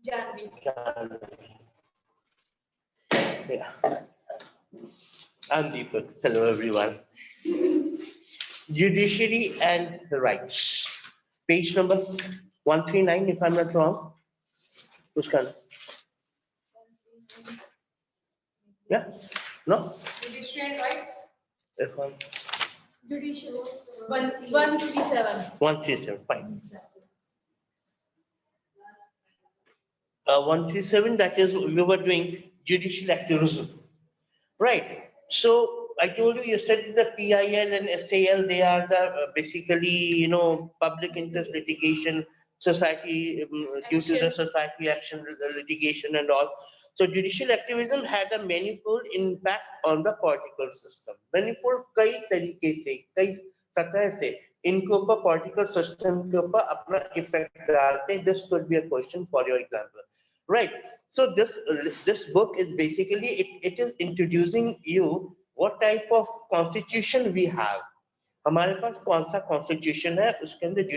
Janvi. Yeah. I'm Deepak. Hello, everyone. Judiciary and the rights. Page number 139, if I'm not wrong. Uskan. Yeah? No? Judiciary and rights. If I'm Judicial. 137. 137, fine. 137, that is, we were doing judicial activism. Right. So I told you yesterday the PIL and SAL, they are the basically, public interest litigation society due to the society action litigation and all. So judicial activism had a manifold impact on the political system. Manifold कई तरीके से, कई सतह से इनके ऊपर political system के ऊपर अपना effect डालते हैं. This could be a question for your example. Right. So this book is basically it is introducing you what type of constitution we have. हमारे पास कौन सा constitution है, उसके अंदर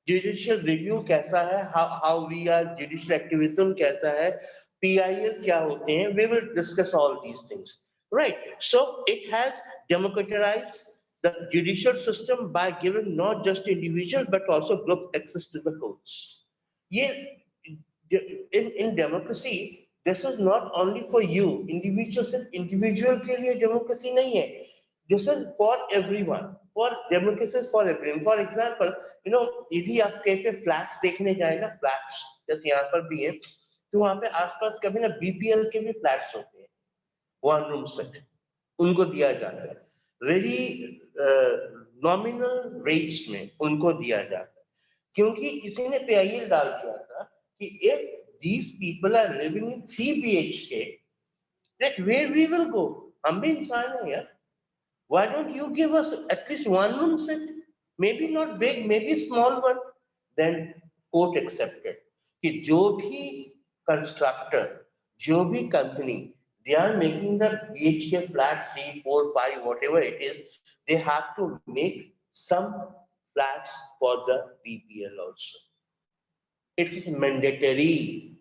judicial review कैसा है, how we are judicial activism कैसा है, PIL क्या होते हैं. We will discuss all these things. Right. So it has democratized the judicial system by giving not just individual but also group access to the courts. ये in democracy, this is not only for you, individual के लिए democracy नहीं है. This is for everyone. For democracy is for everyone. For example, यदि आप कहीं पे flats देखने जाए ना, flats जैसे यहाँ पर भी है, तो वहाँ पे आसपास कभी ना BPL के भी flats होते हैं, one room set, उनको दिया जाता है. Very nominal rates में उनको दिया जाता है, क्योंकि किसी ने PIL डाल दिया था if these people are living in 3 BHK, that where we will go? हम भी इंसान हैं यार. Why don't you give us at least one room set? Maybe not big, maybe small one. Then court accepted कि जो भी constructor, जो भी company, they are making the BHK flat 3, 4, 5, whatever it is, they have to make some flats for the BPL also. It's mandatory.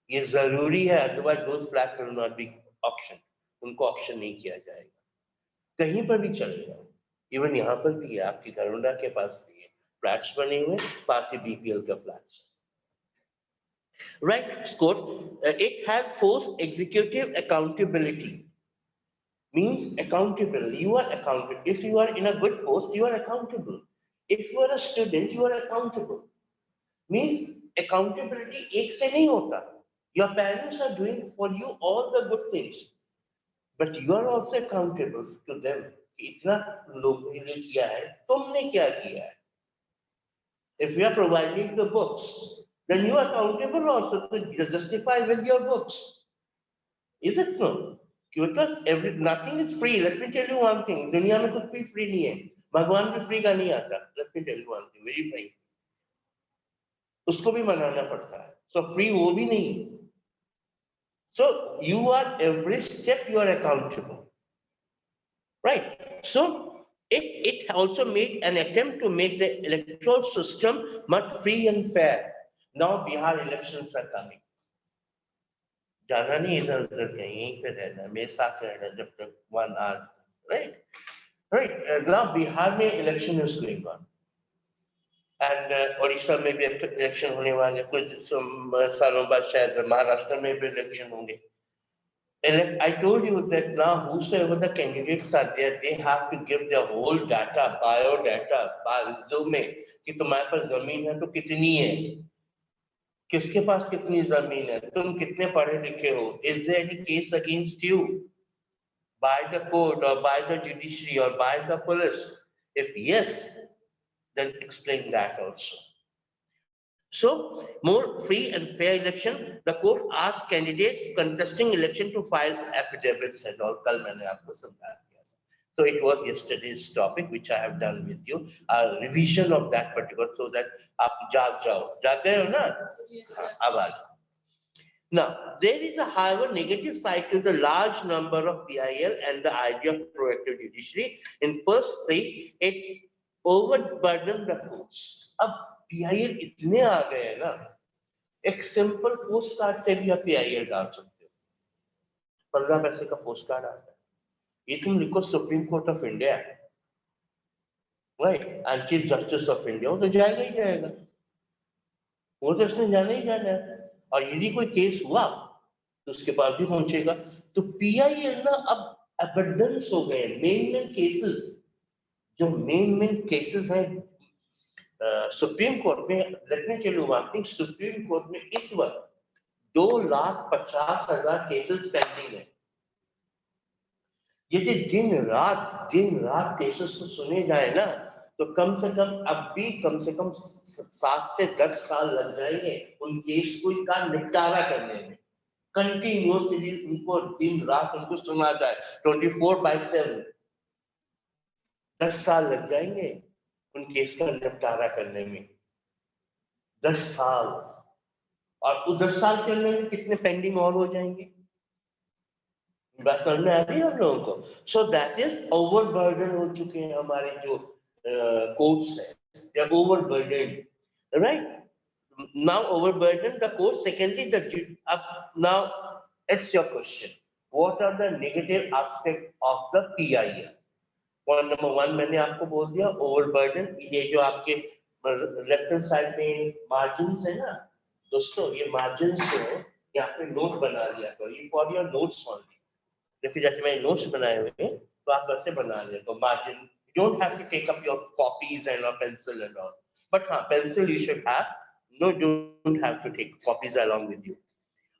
ये जरूरी है, otherwise those flats will not be auctioned. उनको auction नहीं किया जाएगा. कहीं पर भी चलेगा. Even यहाँ पर भी है, आपकी घरौंडा के पास भी है. Flats बने हुए, पास ही BPL का flats. Right, Scott. It has forced executive accountability. Means accountable. You are accountable. If you are in a good post, you are accountable. If you are a student, you are accountable. Means accountability एक से नहीं होता. Your parents are doing for you all the good things, but you are also accountable to them. इतना लोगों ने किया है, तुमने क्या किया है? If you are providing the books, then you are accountable also to justify with your books. Is it so? Because nothing is free. Let me tell you one thing. दुनिया में कुछ भी free नहीं है. भगवान भी free का नहीं आता. Let me tell you one thing. Very frank. उसको भी मनाना पड़ता है. So free वो भी नहीं है. So you are every step you are accountable. Right. So it also made an attempt to make the electoral system much free and fair. Now Bihar elections are coming. जाना नहीं इधर उधर कहीं, यहीं पे रहना, मेरे साथ रहना जब तक 1 hour. Right. Right. Now Bihar में election is going on. And Odisha में भी election होने वाले, कुछ सालों बाद शायद महाराष्ट्र में भी election होंगे. I told you that now whosoever the candidates are there, they have to give their whole data, biodata, resume, कि तुम्हारे पास जमीन है तो कितनी है, किसके पास कितनी जमीन है, तुम कितने पढ़े लिखे हो, is there any case against you by the court or by the judiciary or by the police? If yes, then explain that also. So, more free and fair election, the court asked candidates contesting election to file affidavits and all. कल मैंने आपको समझाया था. So it was yesterday's topic which I have done with you, a revision of that particular, so that आप जाग जाओ. जाग गए हो ना? Yes, sir. अब आ जाओ. Now, there is a however negative side to the large number of PIL and the idea of proactive judiciary. In first place, it overburdened the courts. अब PIL इतने आ गए हैं ना, एक सिंपल पोस्ट कार्ड से भी आप PIL डाल सकते हो। 15 पैसे का पोस्ट कार्ड आता है, ये तुम लिखो supreme court of India, right, and chief justice of India, वो तो जाएगा ही जाएगा, वो तो उसने जाना ही जाना है। और यदि कोई केस हुआ तो उसके पास भी पहुंचेगा। तो PIL ना अब अबंडेंस हो गए, मेन केसेस, जो मेन केसेस हैं सुप्रीम कोर्ट में। Let me tell you one thing, supreme court में इस वक्त 2,50,000 केसेस पेंडिंग है। यदि दिन रात केसेस को सुने जाए ना, तो कम से कम अब भी कम से कम 7 से 10 साल लग जाएंगे उन केस को का निपटारा करने में। कंटिन्यूसली उनको दिन रात उनको सुना जाए 24/7, 10 साल लग जाएंगे उन केस का निपटारा करने में, 10 साल। और उस 10 साल के अंदर कितने पेंडिंग और हो जाएंगे, बात समझ में आती है आप लोगों को। सो दैट इज ओवरबर्डन हो चुके हैं हमारे जो कोर्ट्स है, they are overburden, right. Now overburden the court. Secondly, now it's your question. What are the negative aspects of the PIL? Point number 1 मैंने आपको बोल दिया, overburden। ये जो आपके लेफ्ट हैंड साइड में मार्जिन्स है ना दोस्तों, ये मार्जिन्स जो है यहाँ पे नोट बना लिया करो, ये फॉर योर नोट्स ओनली। देखिए जैसे मैंने नोट्स बनाए हुए हैं तो आप वैसे बना लिया तो margin, you don't have to take up your copies and a pencil and all, but हाँ pencil you should have, no you don't have to take copies along with you.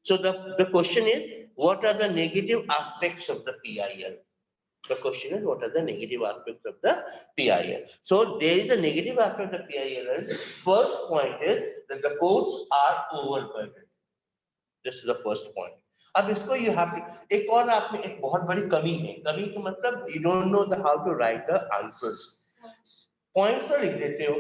So the question is, what are the negative aspects of the PIL? The question is, what are the negative aspects of the PIL? So there is a negative aspect of the PIL. First point is that the courts are overburdened. This is the first point. अब इसको you have to, एक और आप में एक बहुत बड़ी कमी है, कमी का मतलब you don't know the how to write the answers. Points तो लिख देते हो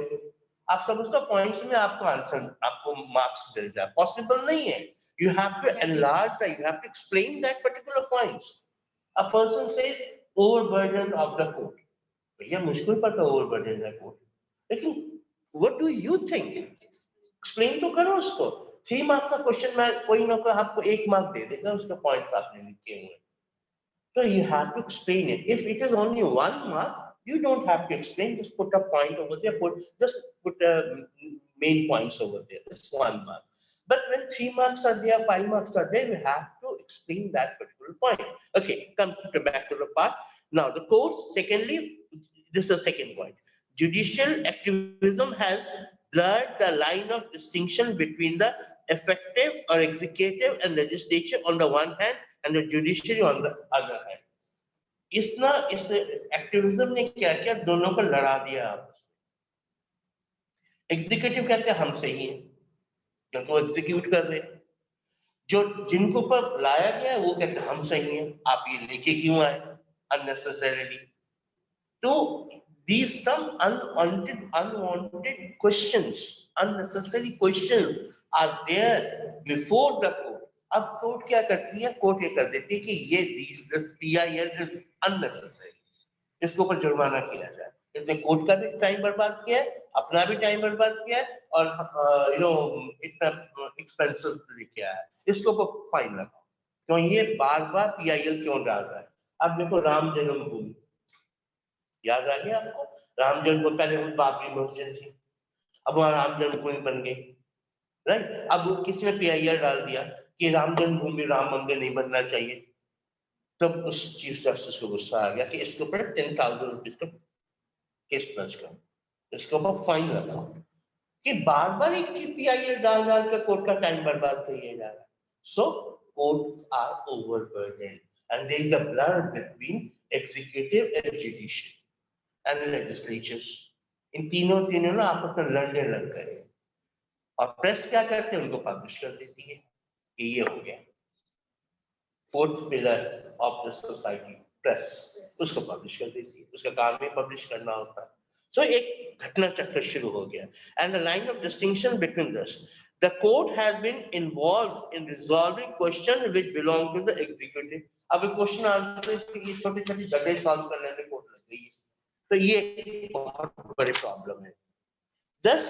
आप, समझते हो पॉइंट्स में आपको आंसर, आपको मार्क्स मिल जाए, पॉसिबल नहीं है। You have to enlarge that, you have to explain that particular points. A person says overburden of the court, भैया मुश्किल पड़ता overburden है कोर्ट, लेकिन what do you think? Explain तो करो उसको। 3 मार्क्स का क्वेश्चन में कोई ना कोई आपको 1 मार्क दे देगा, उसके पॉइंट्स आपने लिखे हुए, तो you have to explain it. If it is only 1 mark, you don't have to explain, just put a point over there, just put main points over there, it's 1 mark. But when 3 marks are there, 5 marks are there, you have to explain that particular point. Okay, come back to the part. Now the courts, secondly, this is the second point. Judicial activism has blurred the line of distinction between the effective or executive and legislature on the one hand and the judiciary on the other hand. इस activism ने क्या किया, दोनों को लड़ा दिया आपस में। एग्जीक्यूटिव कहते हैं हम सही हैं क्योंकि वो एग्जीक्यूट कर रहे हैं, जो जिनको पर लाया गया वो कहते हैं हम सही हैं, आप ये लेके क्यों आए अननेसेसरीली। तो these some unwanted questions, unnecessary questions are there before the court. अब कोर्ट क्या करती है, कोर्ट ये कर देती है कि ये this PIL is unnecessary, इसके ऊपर जुर्माना किया जाए। इसने कोर्ट का भी टाइम बर्बाद किया है, अपना भी टाइम बर्बाद किया है, और इतना एक्सपेंसिव लेके आया है, इसके ऊपर फाइन लगाओ। तो ये बार-बार PIL क्यों डाल रहा है। अब देखो राम जन्मभूमि याद आ गया आपको, राम जन्मभूमि पहले वो बाबरी मस्जिद थी, अब वहां राम जन्मभूमि बन गई, राइट। अब वो किसी ने PIL डाल दिया कि राम जन्मभूमि राम मंदिर नहीं बनना चाहिए, तब उस चीफ जस्टिस को गुस्सा आ गया कि इसके ऊपर 10,000 रुपीज का केस दर्ज करो, इसके ऊपर फाइन लगाओ, कि बार बार एक चीज PIL डाल डाल कर कोर्ट का टाइम बर्बाद किया जा रहा है। So courts are overburden and there is a blur between executive and judicial and legislatures. इन तीनों ना आपस में लड़ने लग गए, और प्रेस क्या करते हैं, उनको पब्लिश कर देती है कि ये हो गया। Fourth pillar of the society press, उसको पब्लिश कर देती है, उसका काम भी पब्लिश करना होता है। सो एक घटना चक्र शुरू हो गया, and the line of distinction between this, the court has been involved in resolving question which belong to the executive. अब क्वेश्चन आंसर ये छोटी-छोटी जगह सॉल्व करने में कोर्ट लग गई है, तो ये बहुत बड़ी प्रॉब्लम है। Thus,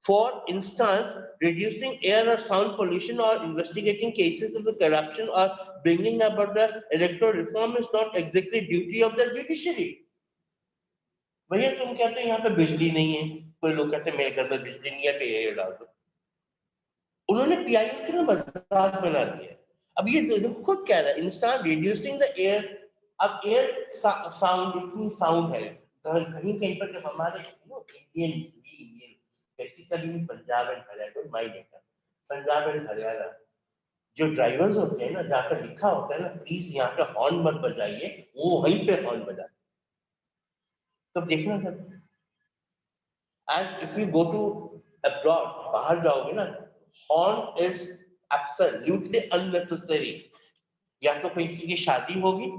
For instance, reducing air or sound pollution or investigating cases of the corruption or bringing about the electoral reform is not exactly duty of the judiciary. भैया तुम कहते हो यहाँ पे बिजली नहीं है, कोई लोग कहते हैं मेरे घर में बिजली नहीं है, पे एयर डाल दो। उन्होंने पीआईएल की ना मजाक बना दिया। अब ये खुद कह रहा है इंसान रिड्यूसिंग द एयर, अब एयर साउंड इतनी साउंड है कहीं कहीं पर जो हमारे Indian basically Punjab and Haryana, my data Punjab and Haryana जो ड्राइवर्स होते हैं ना, जहाँ पे लिखा होता है ना प्लीज यहाँ पे हॉर्न मत बजाइए, वो वहीं पे हॉर्न बजाते। तब देखना था। And if you go to abroad, बाहर जाओगे ना, हॉर्न इज एब्सोल्युटली अननेसेसरी। या तो किसी की शादी होगी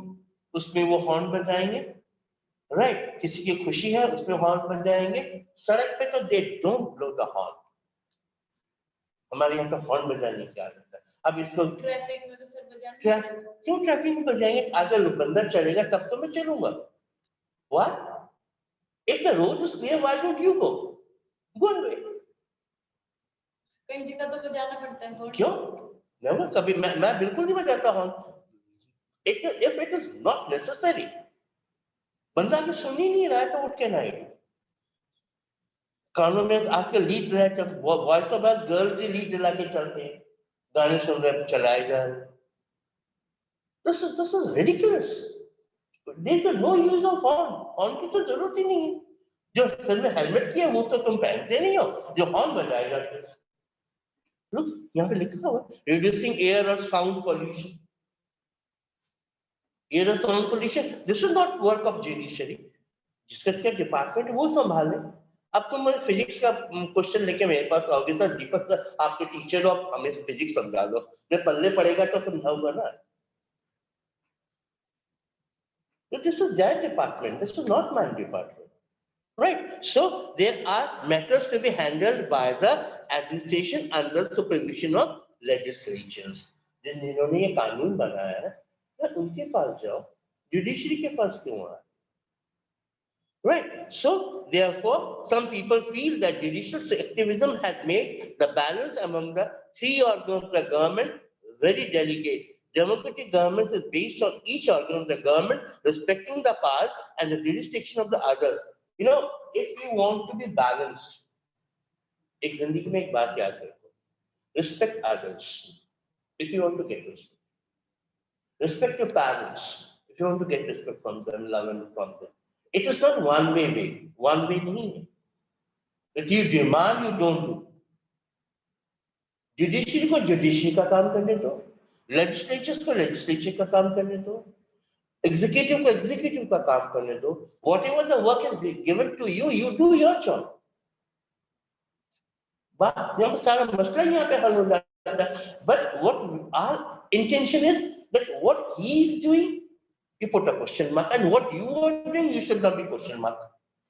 उसमें वो हॉर्न बजाएंगे, राइट, किसी की खुशी है उसमें हॉर्न बजाएंगे, सड़क पे तो they don't blow the horn. हमारे यहाँ पे हॉर्न बजाने की आदत है। अब इसको ट्रैफिक में तो सर बजाना, क्यों ट्रैफिक में बजाएंगे? अगर बंदा चलेगा तब तो मैं चलूंगा। What? If the road is clear why don't you go? Go away. कई जगह तो बजाना पड़ता है हॉर्न। क्यों? नेवर, कभी मैं बिल्कुल नहीं बजाता horn. If it is not necessary, बंदा तो सुन ही नहीं रहा है तो उठ के ना आएगा। कानों में आजकल लीड दिला, वॉइस तो बस गर्ल्स भी लीड दिला के चलते हैं, गाने सुन रहे चलाए जा रहे। This is ridiculous. There is no use of horn. Horn की तो जरूरत ही नहीं है। जो सर में हेलमेट किया वो तो तुम पहनते नहीं हो, जो हॉर्न बजाएगा। Look, यहाँ पे लिखा हुआ reducing air or sound pollution. Air or sound pollution. This is not work of judiciary. जिसका डिपार्टमेंट वो संभाले। अब तुम मुझे फिजिक्स का क्वेश्चन लेके मेरे पास आओगे, सर दीपक सर आपके टीचर हो, आप हमें फिजिक्स समझा दो, मैं पल्ले पड़ेगा तो समझाऊंगा ना। This is their department, this is not my department, right? So there are matters to be handled by the administration under supervision of legislatures. जिन्होंने ये कानून बनाया है ना, उनके पास जाओ, जुडिशरी के पास क्यों आए? Right. So, therefore, some people feel that judicial activism has made the balance among the three organs of the government very delicate. Democratic government is based on each organ of the government respecting the powers and the jurisdiction of the others. You know, if you want to be balanced, एक जिंदगी में एक बात याद रखो, respect others if you want to get respect. Respect your parents if you want to get respect from them, love and from them. It is not one way, one way नहीं है. If you demand, you don't do. Judiciary को judiciary का काम करने दो, legislatures को legislature का काम करने दो, executive को executive का काम करने दो. Whatever the work is given to you, you do your job. बात यहाँ पे सारा मसला यहाँ पे हल हो जाता है. But what our intention is that what he is doing, you put a question mark, and what you are doing, you should not be question mark.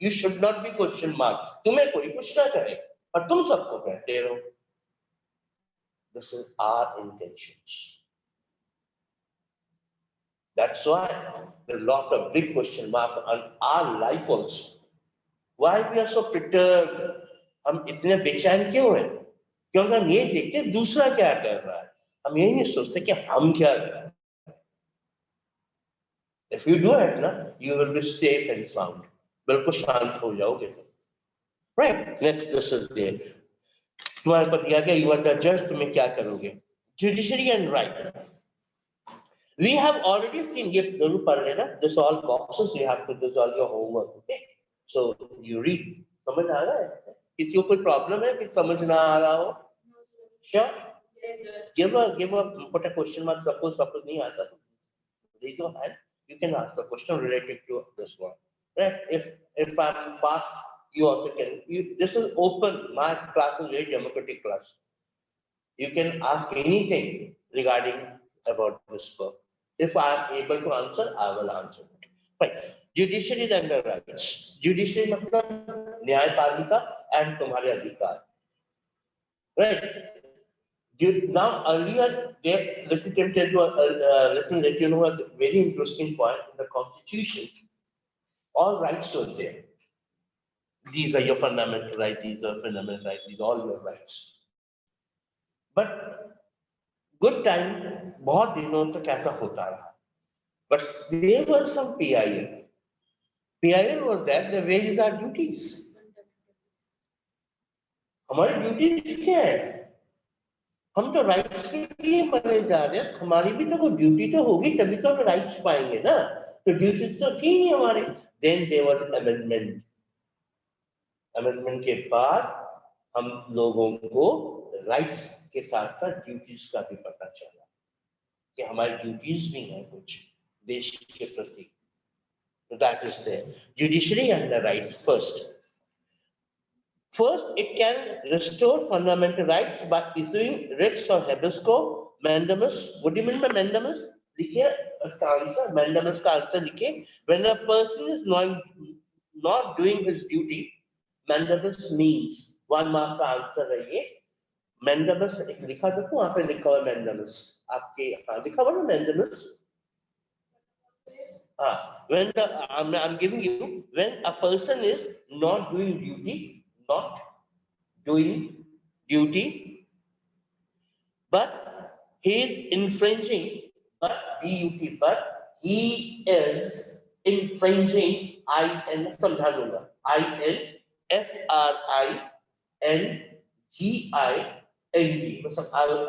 You should not be question mark. तुम्हें कोई कुछ ना करे, और तुम सबको कहते रहो. This is our intentions. That's why there's a lot of big question mark on our life also. Why we are so perturbed? हम इतने बेचैन क्यों हैं? क्योंकि हम ये देखते दूसरा क्या कर रहा है, हम यही नहीं सोचते कि हम क्या कर रहे हैं. If you do it, na, you will be safe and sound. बिल्कुल शांत हो जाओगे. Right? Next, this is there. तुम्हारे पर दिया गया, you are the judge, तुम्हें क्या करोगे? Judiciary and right. We have already seen, ये जरूर पढ़ लेना. This all boxes you have to do all your homework. Okay? So you read. समझ आ रहा है? किसी को कोई प्रॉब्लम है कि समझ ना आ रहा हो? Sure. Yes, sir. Give a put a question mark. Suppose नहीं आता. Raise your hand. You can ask the question related to this one. Right? If I'm fast, you also can. This is open. My class is very democratic class. You can ask anything regarding about this book. If I am able to answer, I will answer it. Fine. Judiciary and the rights. Judiciary मतलब न्यायपालिका and तुम्हारे अधिकार. Right? Now earlier, let me let you know a very interesting point in the Constitution. All rights were there. these are your fundamental rights, these are fundamental rights, these are all your rights. But good time, बहुत दिनों तक ऐसा होता रहा. But there was some PIL. PIL was that the wages are duties. हमारी duties क्या है? हम तो राइट्स के लिए मरे जा रहे हैं, हमारी भी तो कोई ड्यूटी तो होगी तभी तो हम राइट्स पाएंगे ना. तो ड्यूटीज तो थी ही हमारे. Then there was amendment. Amendment के बाद हम लोगों को राइट्स के साथ साथ ड्यूटीज का भी पता चला कि हमारी ड्यूटीज भी हैं कुछ देश के प्रति. That is the judiciary and the rights. First, it can restore fundamental rights by issuing writs of habeas corpus, mandamus. What do you mean by mandamus? लिखिए इसका आंसर. mandamus का आंसर लिखिए. When a person is not doing his duty, mandamus means one mark का answer है ये. mandamus लिखा देखो वहाँ पे लिखा हुआ mandamus. आपके हाँ लिखा हुआ ना mandamus. When I'm giving you, when a person is not doing duty, but he is infringing, but he is infringing, समझा लूंगा, INFRINGING. I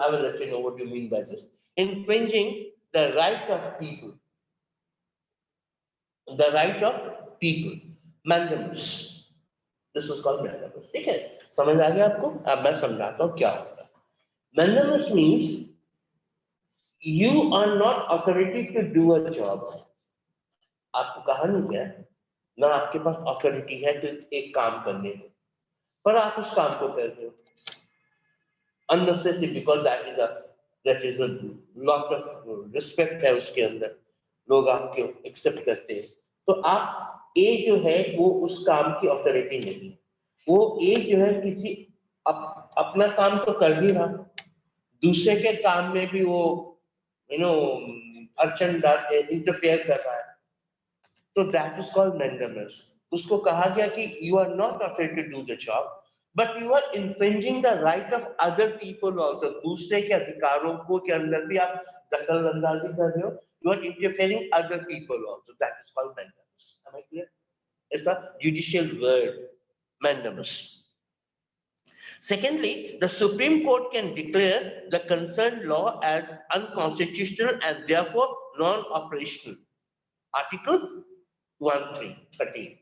will let you know what you mean by this. Infringing the right of people. Mandamus. This is called mandamus. ठीक है, समझ आ गया आपको? अब मैं समझाता हूँ क्या होता है. Mandamus means you are not authority to do a job. आपको कहा नहीं गया ना आपके पास अथॉरिटी है तो एक काम करने को, पर आप उस काम को कर रहे हो unnecessarily because that is a lot of respect है उसके अंदर, लोग आपको एक्सेप्ट करते हैं. तो आप ए जो है वो उस काम की अथॉरिटी नहीं. वो ए जो है किसी अपना काम तो कर नहीं रहा, दूसरे के काम में भी वो अड़चन डालते, इंटरफेयर कर रहा है. तो दैट इज कॉल्ड मैंडेमस. उसको कहा गया कि you are not affair to do the job, but you are infringing the right of other people also. दूसरे के अधिकारों को के अंदर भी आप दखल अंदाजी कर रहे हो. You are interfering other people also. That is called mandamus. Am I clear? It's a judicial word, mandamus. Secondly, the Supreme Court can declare the concerned law as unconstitutional and therefore non-operational. Article 113.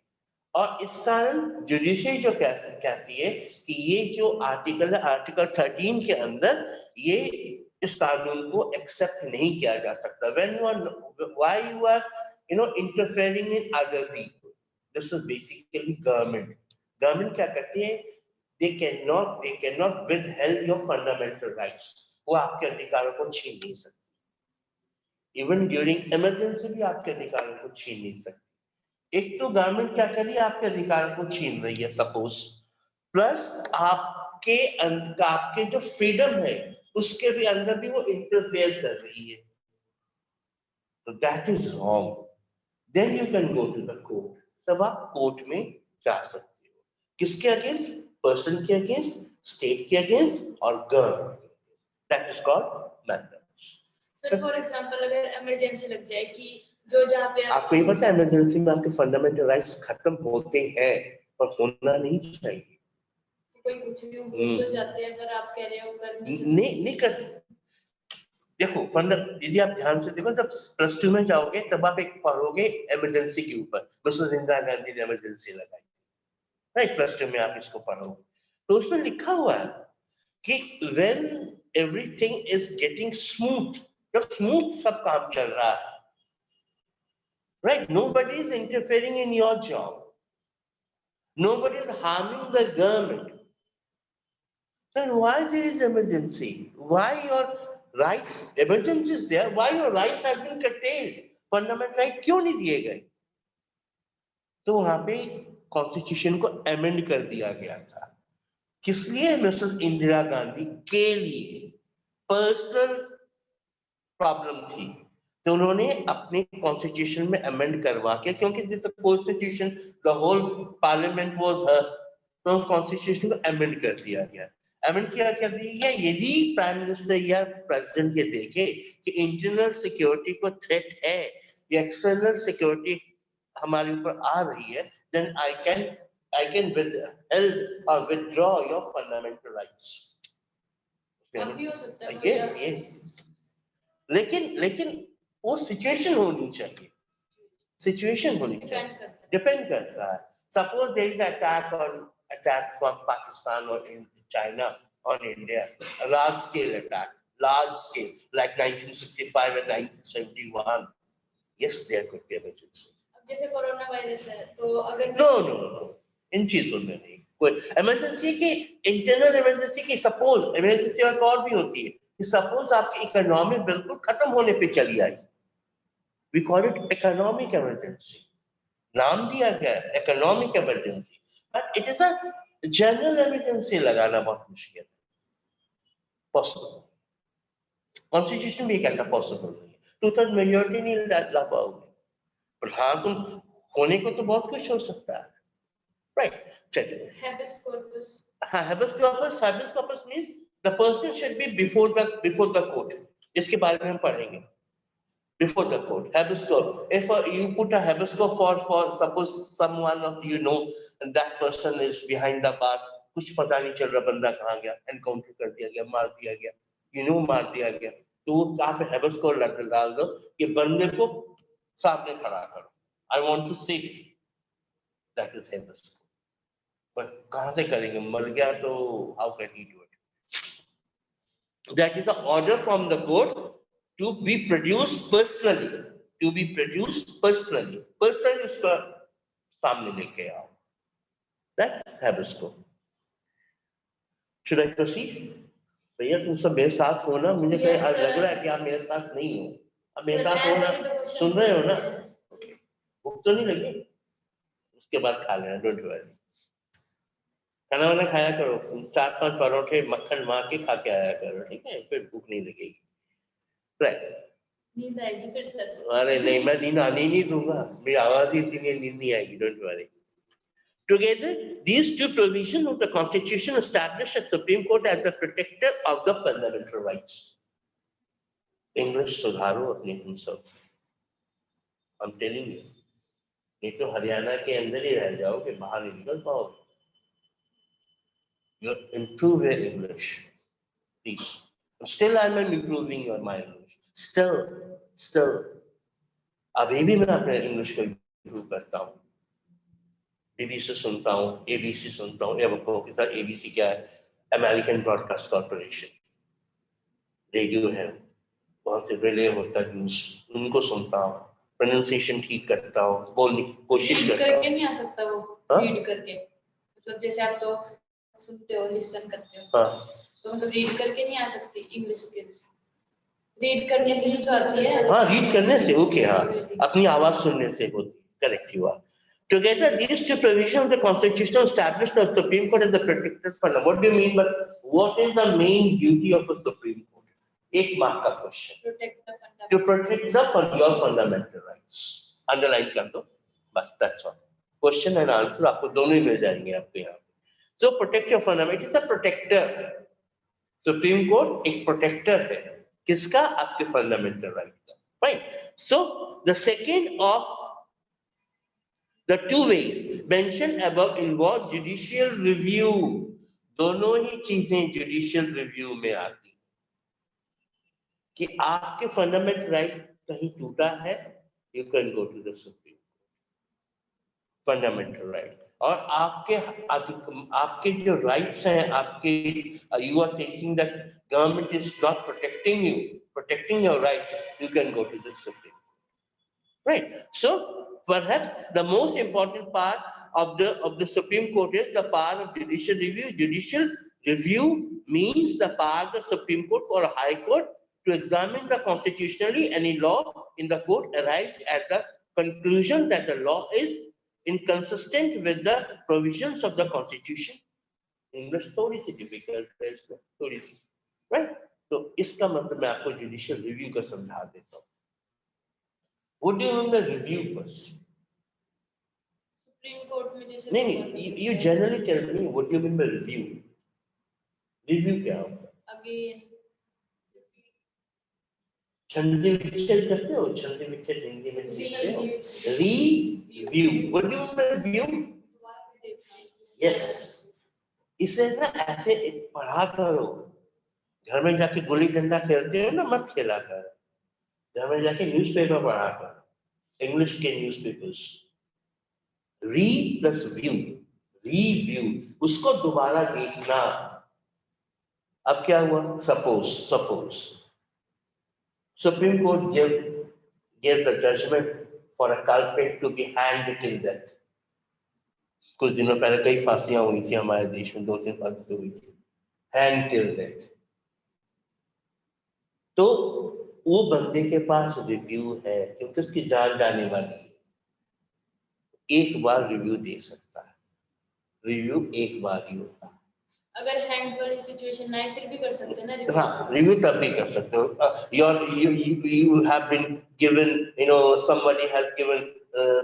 और इस कारण judiciary जो कहती है कि ये जो article है, आर्टिकल 13 के अंदर ये इस कानून को एक्सेप्ट नहीं किया जा सकता. Why you are interfering in other people? This is basically government. Government क्या करती है? They cannot withhold your fundamental rights. वो आपके अधिकारों को छीन नहीं सकती. Even during emergency भी आपके अधिकारों को छीन नहीं सकती. एक तो गवर्नमेंट क्या कर रही है? आपके अधिकारों को छीन रही है सपोज, प्लस आपके जो फ्रीडम है उसके भी अंदर भी वो इंटरफेयर कर रही है. तो that is wrong. Then you can go to the court. तब आप कोर्ट में जा सकते हो. किसके अगेंस्ट? पर्सन के अगेंस्ट, स्टेट के अगेंस्ट और गवर्नमेंट के against. That is called mandamus. Sir for example अगर इमरजेंसी लग जाए कि जो जहाँ पे आपको ये पता है इमरजेंसी में आपके फंडामेंटल राइट्स खत्म होते हैं पर होना नहीं चाहिए. कोई कुछ भी हो तो जाते हैं, पर आप कह रहे हो कर नहीं कर. देखो यदि आप ध्यान से देखो, जब +2 में जाओगे तब आप एक पढ़ोगे इमरजेंसी के ऊपर. मिसेस इंदिरा गांधी ने इमरजेंसी लगाई थी, राइट? +2 में आप इसको पढ़ोगे तो उसमें लिखा हुआ है कि when everything is getting smooth, जब स्मूथ सब काम चल रहा है, right? Nobody is interfering in your job. Nobody is harming the government. Then why there is emergency? Why your rights? Emergency is there. Why your rights have been curtailed? Fundamental right क्यों नहीं दिए गए? तो वहां पे constitution को amend कर दिया गया था. किस लिए? मिसेस इंदिरा गांधी के लिए पर्सनल प्रॉब्लम थी. तो उन्होंने अपने कॉन्स्टिट्यूशन में अमेंड करवा के, क्योंकि this constitution the whole parliament was, तो कॉन्स्टिट्यूशन को अमेंड कर दिया गया। अमेंड किया कर दिया, यदि प्राइम मिनिस्टर या प्रेसिडेंट ये देखे कि इंटरनल सिक्योरिटी को थ्रेट है या एक्सटर्नल सिक्योरिटी हमारे ऊपर आ रही है, then I can withhold or withdraw your fundamental rights। अब भी हो सकता है yes yes, लेकिन वो सिचुएशन होनी चाहिए, सिचुएशन होनी चाहिए, डिपेंड करता है। Suppose there is attack from Pakistan और China on India, a large scale attack, like 1965 and 1971, yes there could be emergency। अब जैसे कोरोना वायरस है तो अगर no इन चीजों में नहीं कोई इमरजेंसी की, इंटरनल इमरजेंसी की। सपोज इमरजेंसी और भी होती है कि सपोज आपकी इकोनॉमी बिल्कुल खत्म होने पे चली आई, we call it economic emergency, नाम दिया गया है economic emergency, but it is a general emergency लगाना बहुत मुश्किल है, पॉसिबल। कॉन्स्टिट्यूशन भी कहता पॉसिबल नहीं है, 2/3 मेजॉरिटी नहीं ला पाओगे, पर हाँ तुम होने को तो बहुत कुछ हो सकता है, राइट। चलिए habeas corpus, हाँ, habeas corpus means the person should be before the court, इसके बारे में हम पढ़ेंगे। Before the court, habeas corpus, if you put a habeas corpus for suppose someone of you know and that person is behind the bar, कुछ पता नहीं चल रहा बंदा कहाँ गया, एनकाउंटर कर दिया गया, मार दिया गया, मार दिया गया, तो वो कहाँ पे habeas corpus डाल दो कि बंदे को सामने खड़ा करो, I want to see, that is habeas corpus। पर कहाँ से करेंगे, मर गया तो how can he do it? That is an order from the court to be produced personally, personally उसका सामने लेके आओ, that's habeas corpus। Should I proceed? भैया तुम सब मेरे साथ हो ना, मुझे Yes, लग रहा है कि आप मेरे साथ नहीं हो, अब मेरे साथ हो ना, तो सुन रहे हो ना, भूख तो नहीं लगी, उसके बाद खा लेना, डोंट वरी, खाना वाना खाया करो, 4-5 परोठे मक्खन मार के खा के आया करो, ठीक है, फिर भूख नहीं लगेगी, राइट। नींद आएगी फिर सर। अरे नहीं, मैं नींद आने ही नहीं दूंगा, मेरी आवाज ही इतनी नींद नहीं आएगी, don't worry. Together, these two provisions of the Constitution establish a Supreme Court as the protector of the fundamental rights। English सुधारो अपने तुम सब, I'm telling you, नहीं तो हरियाणा के अंदर ही रह जाओगे, बाहर नहीं निकल पाओगे। You improve your English, please। Still, I'm improving my English. Still, अभी भी मैं अपने इंग्लिश को इम्प्रूव करता हूँ, BBC सुनता हूँ, ABC सुनता हूँ, के साथ ABC क्या है, अमेरिकन ब्रॉडकास्ट कॉर्पोरेशन, रेडियो है, वहां से रिले होता है न्यूज, उनको सुनता हूँ, प्रोनाउंसिएशन ठीक करता हूँ, बोलने की कोशिश करता हूँ। करके नहीं आ सकता वो, रीड करके, मतलब जैसे आप तो सुनते हो, लिसन करते हो, हाँ, तो मतलब रीड करके नहीं आ सकती इंग्लिश स्किल्स, रीड करने से भी तो आती है। हाँ, रीड करने से ओके, हाँ, अपनी आवाज सुनने से होती है, correct you are. Together, these two provisions of the Constitution establish the Supreme Court as the protector fundamental। What do you mean by what is the main duty of the Supreme Court? एक mark का question, to protect your fundamental rights। Underline कर दो बस, that's all। Question and answer आपको दोनों ही मिल जाएंगे आपको यहाँ पे। So protect your fundamental, it is a protector। Supreme court एक प्रोटेक्टर है, किसका, आपके फंडामेंटल राइट का, right. So the second of the two ways mentioned above involve judicial review। दोनों ही चीजें जुडिशियल रिव्यू में आती कि आपके फंडामेंटल राइट कहीं टूटा है, you can go to the supreme court, fundamental right. और आपके जो राइट्स हैं, आपके you are thinking that government is not protecting your rights, you can go to the supreme court, right. So perhaps the most important part of the Supreme Court is the power of judicial review। Judicial review means the power of the Supreme Court or a High Court to examine the constitutionally any law in the court arrives at the conclusion that the law is inconsistent with the provisions of the Constitution। English थोड़ी सी difficult है इसमें, थोड़ी सी, right? तो इसका मतलब मैं आपको judicial review का समझा देता हूँ। What do you mean by review first? Supreme court में जैसे नहीं you generally tell me what do you mean by review? Review क्या होता है? अगेन छंदी विच्छेद करते हो? छंदी विच्छेद हिंदी में लिखते हो? Review. What do you mean by review? Yes. इसे ना ऐसे पढ़ा करो। घर में जाके गुल्ली डंडा खेलते हो ना, मत खेला कर। घर में जाके न्यूज़पेपर पढ़ा कर, इंग्लिश के न्यूज़पेपर्स। री प्लस व्यू, रिव्यू, उसको दोबारा देखना। अब क्या हुआ? Suppose Supreme Court gave the judgment for a culprit to be hanged till death. कुछ दिनों पहले कई फांसियां हुई थी हमारे देश में, 2-3 फांसी हुई थी, hanged till death. तो वो बंदे के पास रिव्यू है क्योंकि उसकी जान जाने वाली है, एक बार रिव्यू दे सकता है। रिव्यू एक बार ही होता है। अगर हैंग वाली सिचुएशन ना है फिर भी कर सकते हैं ना रिव्यू? हाँ, रिव्यू तब भी कर सकते हो। You have been given, somebody has given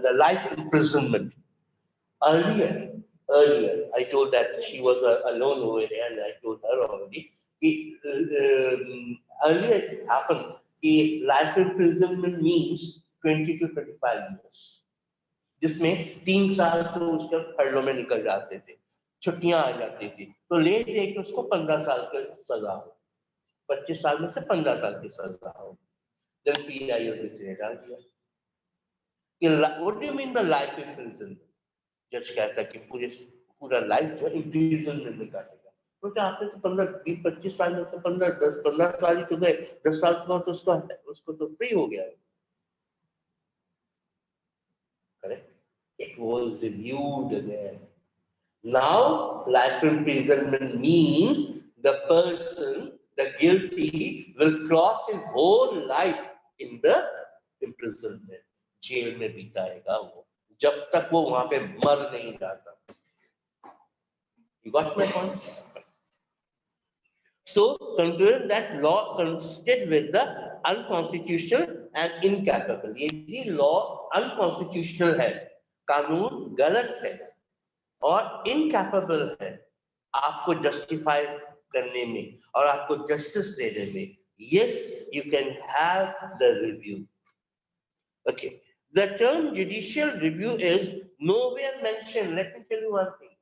the life imprisonment. Earlier, I told that she was alone over here, and I told her already. Earlier it happened. Life imprisonment means 20 to 25 years, जिसमें 3 साल तो उसके फर्लों में निकल जाते थे, छुट्टियां आ जाती थी, तो ले दे के उसको 15 साल की सजा हो, 25 साल में से 15 साल की सजा हो। Then PIO ने डाल दिया कि what do you mean by life imprisonment? जज कहता है कि पूरा लाइफ जो इम्प्रिजनमेंट में काटेगा। तो क्या आपने तो 15-20-25 साल में से 15 साल ही तो गए, 10 साल के बाद तो उसको तो फ्री हो गया। Correct? It was reviewed again. Now, life imprisonment means the person, the guilty, will cross his whole life in the imprisonment. Jail में बिताएगा वो, जब तक वो वहां पे मर नहीं जाता। You got my point? So, conclude that law consisted with the unconstitutional and incapable. यदि law unconstitutional है, कानून गलत है और इनकैपेबल है आपको जस्टिफाई करने में और आपको जस्टिस देने में, yes, you can have the review. Okay, the term judicial review is nowhere mentioned. Let me tell you one thing.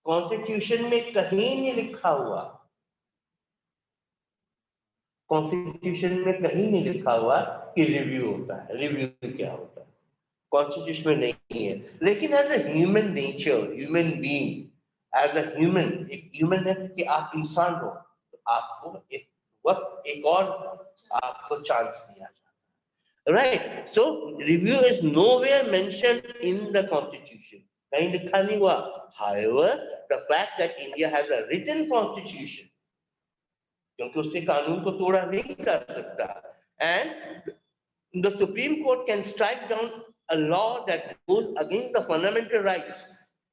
Constitution में कहीं नहीं लिखा हुआ, कॉन्स्टिट्यूशन में कहीं नहीं लिखा हुआ कि रिव्यू होता है। रिव्यू क्या होता है कॉन्स्टिट्यूशन में नहीं है। लेकिन as a human nature, human being, as a human, एक ह्यूमन है कि आप इंसान हो, तो आपको एक वक्त, एक और आपको चांस दिया जाता है। Right? So review is nowhere mentioned in the constitution, कहीं लिखा नहीं हुआ। However, the fact that India has a written constitution, क्योंकि उससे कानून को तोड़ा नहीं जा सकता, and the Supreme Court can strike down a law that goes against the fundamental rights,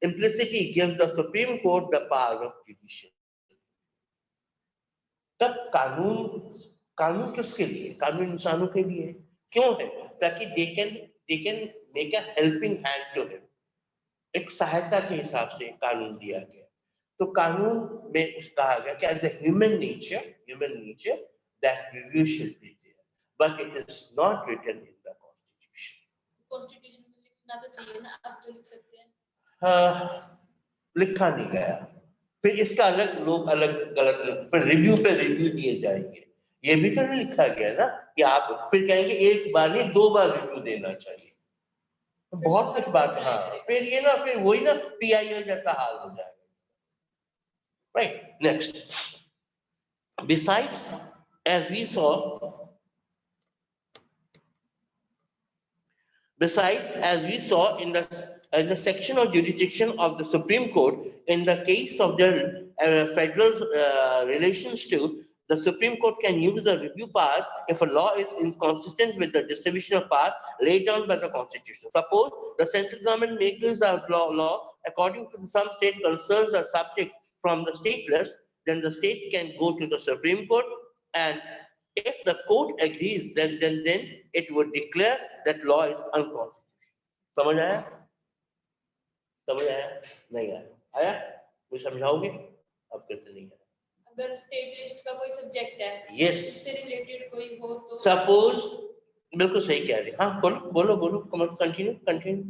implicitly gives the Supreme Court the power of judicial. तब कानून किसके लिए? कानून इंसानों के लिए। क्यों है? ताकि they can make a helping hand to him. एक सहायता के हिसाब से कानून दिया गया। तो कानून में कहा गया कि as a human nature that review should be there, but it is not written in the constitution. Constitution में लिखना तो चाहिए ना, आप तो लिख सकते हैं। लिखा नहीं गया, फिर इसका अलग लोग अलग गलत फिर रिव्यू पे रिव्यू दिए जाएंगे। ये भी तो नहीं लिखा गया ना कि आप फिर कहेंगे एक बार नहीं 2 बार रिव्यू देना चाहिए। बहुत कुछ बात। हाँ, फिर ये ना, फिर वही ना PIO जैसा हाल हो जाएगा। Right, next. Besides, as we saw in the section of jurisdiction of the Supreme Court, in the case of the federal relations to the Supreme Court can use the review power if a law is inconsistent with the distribution of power laid down by the Constitution. Suppose the central government makes a law according to some state concerns are subject from the state list, then the state can go to the Supreme Court and If the court agrees, then it would declare that law is unconstitutional. समझ आया? समझ आया? नहीं आया? आया? मुझे समझाओगे? अब कैसे नहीं आया? अगर स्टेट लिस्ट का कोई सब्जेक्ट है, Yes. इससे रिलेटेड कोई हो तो Suppose बिल्कुल सही कह रहे हैं। हाँ बोलो बोलो बोलो कंटिन्यू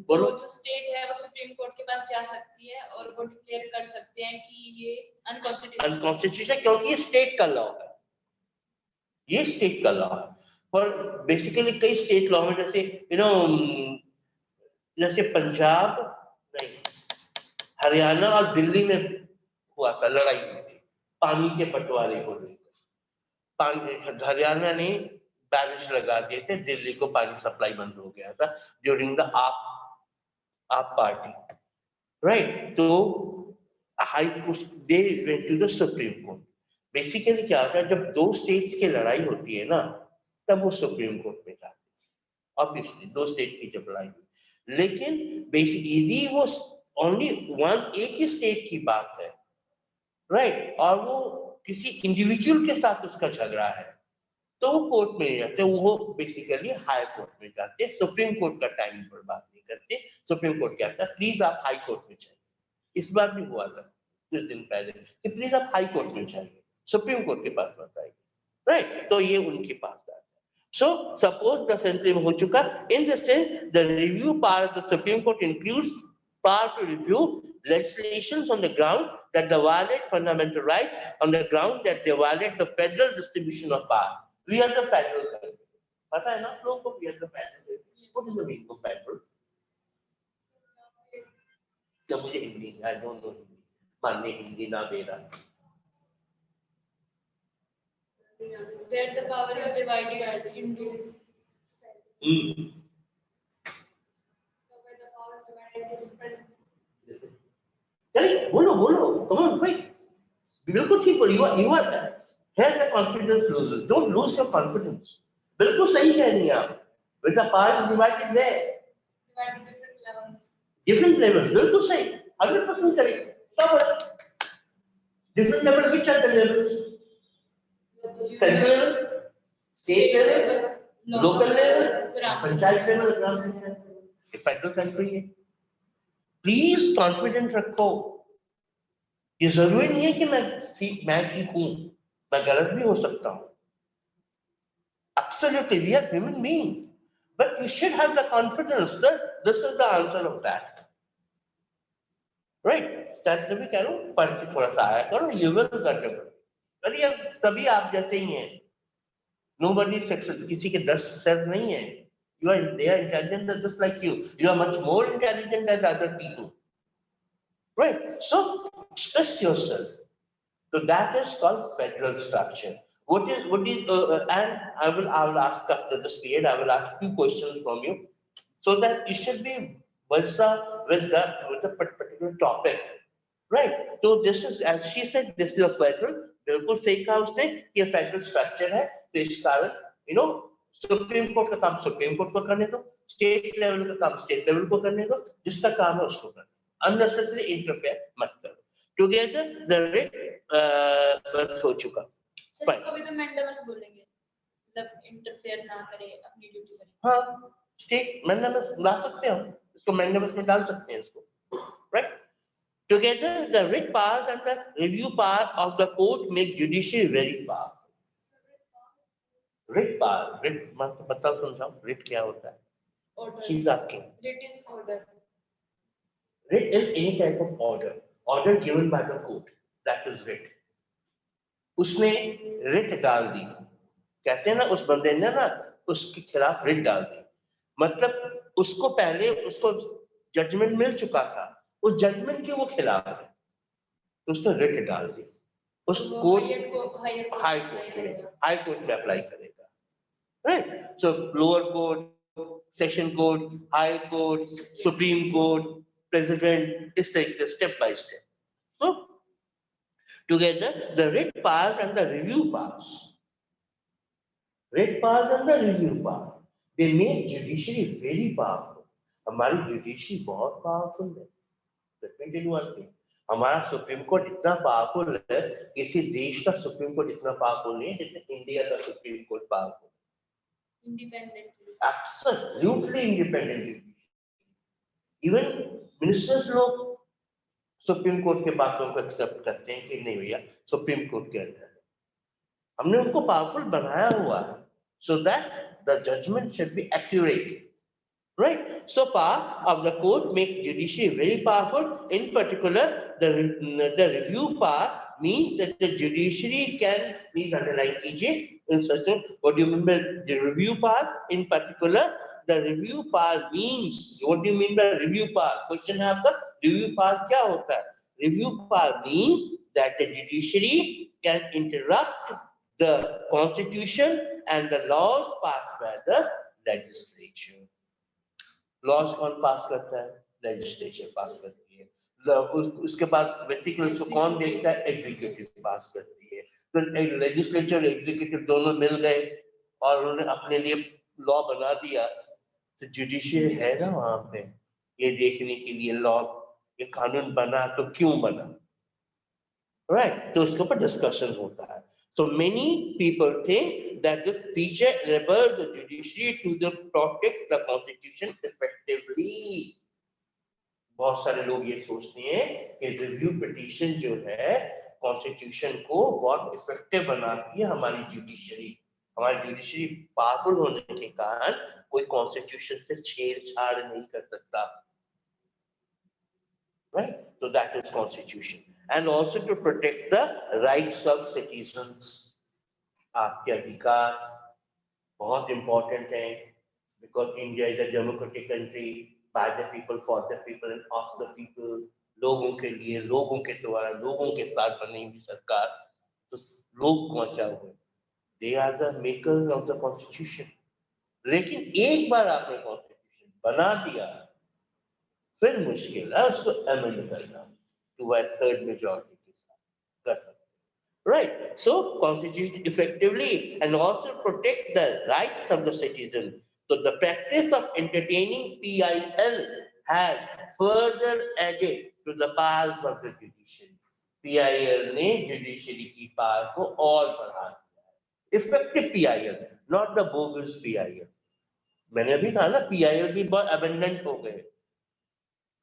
बोलो। जो स्टेट है वो सुप्रीम कोर्ट के पास जा सकती है और वो डिक्लेयर कर सकते हैं कि ये अनकॉन्स्टिट्यूशनल क्योंकि ये स्टेट का लॉ है, ये स्टेट का लॉ है। और बेसिकली कई स्टेट लॉ में जैसे जैसे पंजाब नहीं, हरियाणा और दिल्ली में हुआ था, लड़ाई हुई थी पानी के बंटवारे को लेकर। हरियाणा ने बैरिज लगा दिए थे, दिल्ली को पानी सप्लाई बंद हो गया था during the AAP party, right? तो high court they went to the supreme court. Basically क्या होता है, जब दो स्टेट्स की लड़ाई होती है ना, तब वो सुप्रीम कोर्ट में जाते हैं। ऑब्वियसली दो स्टेट की जब लड़ाई हुई, लेकिन बेसिकली वो ओनली एक ही स्टेट की बात है, राइट? और वो किसी इंडिविजुअल के साथ उसका झगड़ा है, तो वो कोर्ट में नहीं जाते, वो बेसिकली हाई कोर्ट में जाते हैं। सुप्रीम कोर्ट का टाइम पर बात नहीं करते। सुप्रीम कोर्ट कहता है प्लीज आप हाई कोर्ट में चाहिए। इस बार भी हुआ था कुछ दिन पहले कि प्लीज आप हाई कोर्ट में चाहिए, सुप्रीम कोर्ट के पास मत आइए, राइट? तो ये उनके पास आता है। सो सपोज द सेंट्रल हो चुका, in the sense the review power of the supreme court includes power to review legislations on the ground that they violate fundamental rights, on the ground that they violate the federal distribution of power. We are the federal country. पता है ना आप लोगों को? We are the federal. What is the meaning of federal? क्या मुझे Hindi, I don't know Hindi, मानने हिंदी ना दे रहा। where the power is divided into बोलो बोलो, come on भाई, बिल्कुल ठीक बोल। you are here the confidence loses, don't lose your confidence। बिल्कुल सही कह रही हैं आप। with the power is divided there, different levels, बिल्कुल सही, 100% करेक्ट। सब different level, which are the levels? Central level, state level, local level, panchayat level, gram panchayat. Federal country है। प्लीज कॉन्फिडेंट रखो। ये जरूरी नहीं है कि मैं ठीक हूं, मैं गलत भी हो सकता हूं। Absolutely, we are human beings, but you should have the confidence that this is the answer of that, right? Sir भी कह रहा हूं, पढ़ के थोड़ा सा आया करो, you will get it। अरे यार सभी आप जैसे ही हैं, nobody is success, किसी के 10 सर नहीं है। they are intelligent just like you, you are much more intelligent than other people, right? So express yourself. So that is called federal structure. What is and I will ask after this period, I will ask few questions from you, so that you should be versa with the particular topic, right? So this is, as she said, this is a federal, बिल्कुल सही कहा उसने कि ये federal structure है। तो इस कारण सुप्रीम कोर्ट का काम सुप्रीम कोर्ट को करने दो, स्टेट लेवल का काम स्टेट लेवल को करने दो, जिसका काम है उसको करने दो, अननेसेसरी इंटरफेयर मत करो। टुगेदर द रेट बस हो चुका। कभी तो मैंडेमस बोलेंगे, मतलब इंटरफेयर ना करे, अपनी ड्यूटी करे। हाँ, स्टेट मैंडेमस ला सकते हैं, इसको मैंडेमस में डाल सकते हैं इसको, right? Together, the writ powers and the review power of the court make judiciary very powerful. Writ power, writ मतलब बताओ समझाओ, writ क्या होता है? Order. She's asking. Writ is order. Writ is any type of order given by the court. That is writ. उसने writ डाल दी, कहते हैं ना उस बंदे ने ना उसके खिलाफ writ डाल दी, मतलब उसको पहले उसको जजमेंट मिल चुका था, उस जजमेंट के वो खिलाफ है, तो उसने writ डाल दी। उस कोर्ट हाई कोर्ट में अप्लाई करेगा, राइट? सो lower court, session court, high court, supreme court, president, इस तरीके से step by step. So together the writ powers and the review powers, writ powers and the review power, they make judiciary very powerful। हमारी judiciary बहुत powerful है। Let me tell you one thing, हमारा supreme court इतना powerful है, किसी देश का supreme court इतना पावरफुल नहीं है जितना इंडिया का supreme court powerful, independent, absolutely independent. Even ministers लोग सुप्रीम कोर्ट के बातों को एक्सेप्ट करते हैं कि नहीं भैया सुप्रीम कोर्ट के अंदर है, हमने उनको पावरफुल बनाया हुआ है, so that the judgment should be accurate. Right. So part of the court make judiciary very powerful. In particular, the review power means that the judiciary can, please underline कीजिए in such a, what do you mean by the review power? In particular, the review power means, what do you mean by review power? Question है आपका, review power क्या होता है? Review power means that the judiciary can interrupt the constitution and the laws passed by the legislature. Laws कौन pass करता है? Legislature पास करती है। उसके बाद बेसिकली उसको कौन देखता है? एग्जीक्यूटिव पास करती है। तो लेजिस्लेचर एग्जीक्यूटिव दोनों मिल गए और उन्होंने अपने लिए लॉ बना दिया, तो जुडिशियरी है ना वहां पे ये देखने के लिए लॉ, ये कानून बना तो क्यों बना, राइट? तो उसके ऊपर डिस्कशन होता है। So many people think that this feature enables the judiciary to protect the constitution effectively. बहुत सारे लोग ये सोचते हैं कि रिव्यू पिटीशन जो है कॉन्स्टिट्यूशन को बहुत इफेक्टिव बनाती है हमारी जुडिशरी। हमारी जुडिशरी पावरफुल होने के कारण कोई कॉन्स्टिट्यूशन से छेड़छाड़ नहीं कर सकता, right? So that is constitution, and also to protect the rights of citizens. आपके अधिकार बहुत important है, because India is a democratic country, by the people, for the people and of the people. लोगों के लिए, लोगों के द्वारा, लोगों के साथ बनी हुई सरकार। तो लोग कौन क्या हुए? They are the makers of the constitution. लेकिन एक बार आपने कॉन्स्टिट्यूशन बना दिया, फिर मुश्किल है उसको अमेंड करना टू a third majority के साथ कर सकते, right? So constitution effectively and also protect the rights of the citizen. So the practice of entertaining PIL has further added to the powers of the judiciary. PIL ने judiciary की power को और बढ़ा दिया। Effective PIL, not the bogus PIL. मैंने अभी कहा ना PIL भी बहुत abundant हो गए,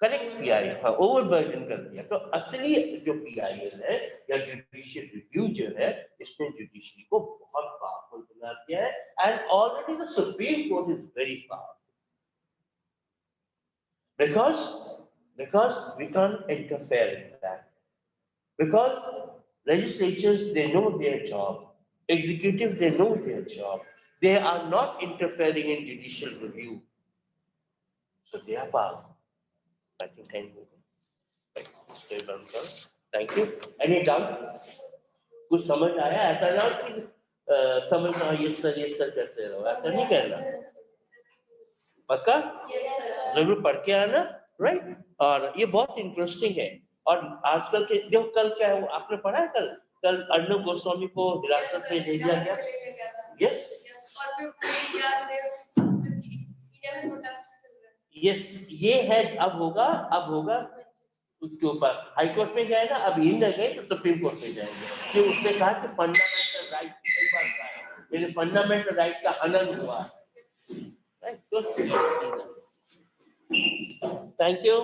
करेक्ट PIL, हाँ ओवरबर्डन कर दिया। तो असली जो PIL है या जुडिशियल रिव्यू जो है, इसने जुडिशरी को बहुत पावरफुल बना दिया है, and already the supreme court is very powerful because we can't interfere in that, because legislatures they know their job, executive they know their job, they are not interfering in judicial review, so they are powerful. I think 10 minutes. Thank you. Any doubt? कुछ समझ आया? ऐसा ना कि समझना ये sir करते रहो, ऐसा नहीं करना। पक्का? जरूर पढ़ के आना, राइट? और ये बहुत इंटरेस्टिंग है। और आजकल के जो कल क्या है, आपने पढ़ा है कल अर्णब गोस्वामी को हिरासत में ले लिया गया। यस। यस, ये है। अब होगा उसके ऊपर हाई कोर्ट में जाएगा, अब ये न गए तो सुप्रीम कोर्ट में जाएंगे, कि उसने कहा कि फंडामेंटल राइट, कई बार कहा है, मेरे फंडामेंटल राइट का हनन हुआ है, राइट? Thank you.